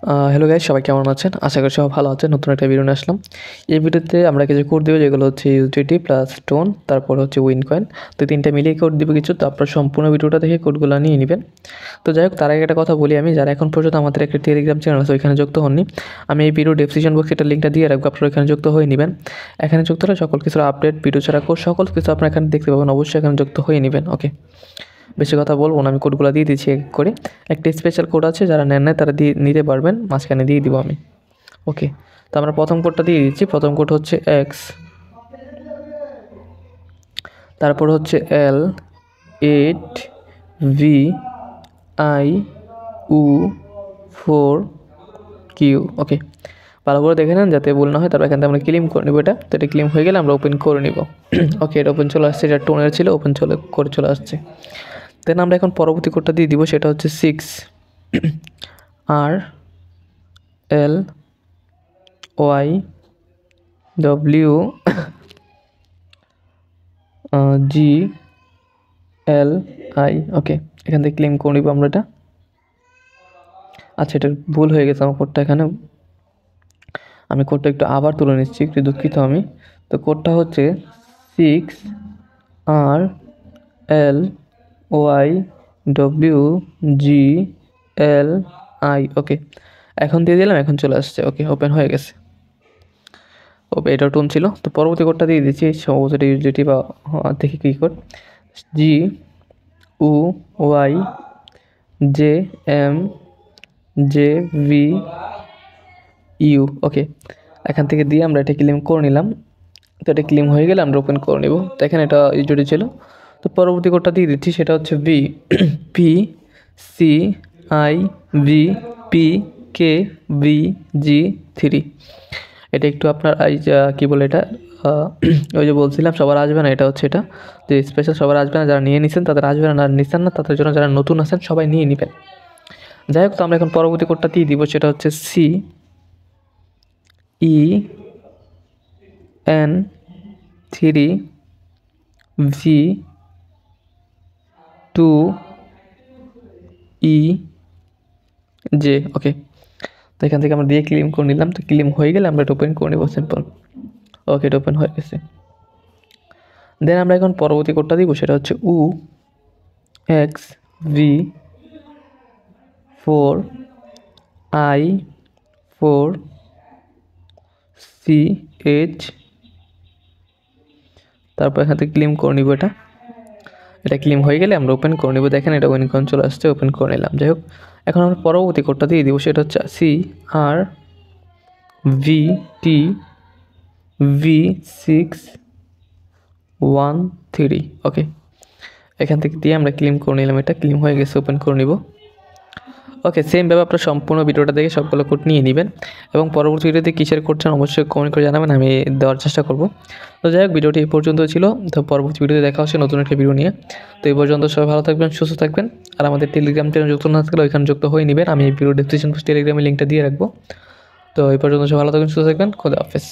Hello guys, সবাই কেমন আছেন? আশা করি সবাই ভালো আছেন। নতুন একটা ভিডিও নিয়ে আসলাম। এই ভিডিওতে আমরা কিছু কোড দেবো, যেগুলো হচ্ছে ইউজিটি প্লাস টোন, তারপর হচ্ছে উইন কয়েন। তো তিনটা মিলিয়ে কোড দেবো কিছু। তো আপনারা সম্পূর্ণ ভিডিওটা দেখে কোডগুলো নিয়ে নেবেন। তো যাই হোক, তার আগে একটা কথা বলি, আমি যারা এখন পর্যন্ত আমাদের একটা টেলিগ্রাম চ্যানেল আছে ওইখানে যুক্ত হননি, আমি এই ভিডিও ডেসক্রিপশন বক্সে একটা লিঙ্কটা দিয়ে রাখবো, আপনারা ওইখানে যুক্ত হয়ে নেবেন। এখানে যুক্ত হলে সকল কিছুর আপডেট, ভিডিও ছাড়া কোড সকল কিছু আপনারা এখানে দেখতে পাবেন। অবশ্যই এখানে যুক্ত হয়ে নেবেন। ওকে, বেশি কথা বলবো না, আমি কোডগুলো দিয়ে দিচ্ছি এক করে। একটা স্পেশাল কোড আছে, যারা নেন না তারা দিয়ে নিতে পারবেন, মাঝখানে দিয়ে দিব আমি। ওকে, তো আমরা প্রথম কোডটা দিয়ে দিচ্ছি। প্রথম কোড হচ্ছে এক্স, তারপর হচ্ছে এল 8 ভি আই উ 4 কিউ। ওকে, ভালো করে দেখে নেন যাতে ভুল না হয়। তারপর এখান থেকে আমরা ক্লেম করে নেবো এটা। তো এটা ক্লেম হয়ে গেলে আমরা ওপেন করে নিব। ওকে, এটা ওপেন চলে আসছে, এটা টোনের ছিল, ওপেন চলে আসছে। দেন আমরা এখন পরবর্তী কোডটা দিয়ে দিব, সেটা হচ্ছে 6 R L Y W G L I. Okay, এখান থেকে ক্লেম করে নিব আমরা এটা। আচ্ছা, এটা ভুল হয়ে গেছে আমার কোডটা এখানে। আমি কোডটা একটু আবার তুলে নিচ্ছি, একটু দুঃখিত আমি। তো কোডটা হচ্ছে 6 R L Y W G L I. Okay, এখন দিয়ে দিলাম, এখন চলে আসছে। ওকে, ওপেন হয়ে গেছে। ওকে, এটাও টোন ছিল। তো পরবর্তী কোডটা দিয়ে দিচ্ছি, সম্ভবত এটা ইউজিটি বা দেখি কী কোড, G U Y J M J V U. Okay, এখান থেকে দিয়ে আমরা এটা ক্লেম করে নিলাম। তো এটা ক্লেম হয়ে গেলে আমরা ওপেন করে নেব। তো এখানে এটা ইউজিটি ছিল। তো পরবর্তী কোডটা দিয়ে দিচ্ছি, সেটা হচ্ছে V P C I V P K V G 3। এটা একটু আপনার এই কী বলে এটা, ওই যে বলছিলাম সবার আসবে না, এটা হচ্ছে এটা যে স্পেশাল সবার আসবে না, যারা নিয়ে নিছেন তাদের আসবে না, আর নিছেন না তাদের জন্য, যারা নতুন আছেন সবাই নিয়ে নেবেন। যাই হোক, তো আমরা এখন পরবর্তী কোডটা দিয়ে দিব, সেটা হচ্ছে C E N 3 V 2 E J. Okay, তো এখান থেকে আমরা দিয়ে ক্লেম করে নিলাম। তো ক্লেম হয়ে গেলে আমরা এটা ওপেন করে নেব, সিম্পল। ওকে, এটা ওপেন হয়ে গেছে। দেন আমরা এখন পরবর্তী কোডটা দিব, সেটা হচ্ছে U X V 4 I 4 C H. তারপর এখান থেকে ক্লেম করে নিব এটা। এটা ক্লেম হয়ে গেলে আমরা ওপেন করে নেব। দেখেন এটা উইন কয়েন চলে আসছে, ওপেন করে নিলাম। যাই হোক, এখন আমরা পরবর্তী কোডটা দিয়ে দিব, সেটা হচ্ছে সি আর ভি টি ভি 613। ওকে, এখান থেকে দিয়ে আমরা ক্লেম করে নিলাম। এটা ক্লেম হয়ে গেছে, ওপেন করে নিব। ওকে, সেমভাবে আপনার সম্পূর্ণ ভিডিওটা দেখে সবগুলো কোড নিয়ে নেবেন, এবং পরবর্তী ভিডিওতে কিসের করছেন অবশ্যই কমেন্ট করে জানাবেন, আমি দেওয়ার চেষ্টা করব। তো যাই হোক, ভিডিওটি এই পর্যন্ত ছিল। তো পরবর্তী ভিডিওতে দেখা হচ্ছে নতুন একটা ভিডিও নিয়ে। তো এই পর্যন্ত সবাই ভালো থাকবেন, সুস্থ থাকবেন। আর আমাদের টেলিগ্রাম চ্যানেল যুক্ত না থাকলে ওইখানে যুক্ত হয়ে নেবেন, আমি এই ভিডিও ডেসক্রিপশন টেলিগ্রামের লিঙ্কটা দিয়ে রাখবো। তো এই পর্যন্ত সবাই ভালো থাকবেন, সুস্থ থাকবেন। খোদা হাফেজ।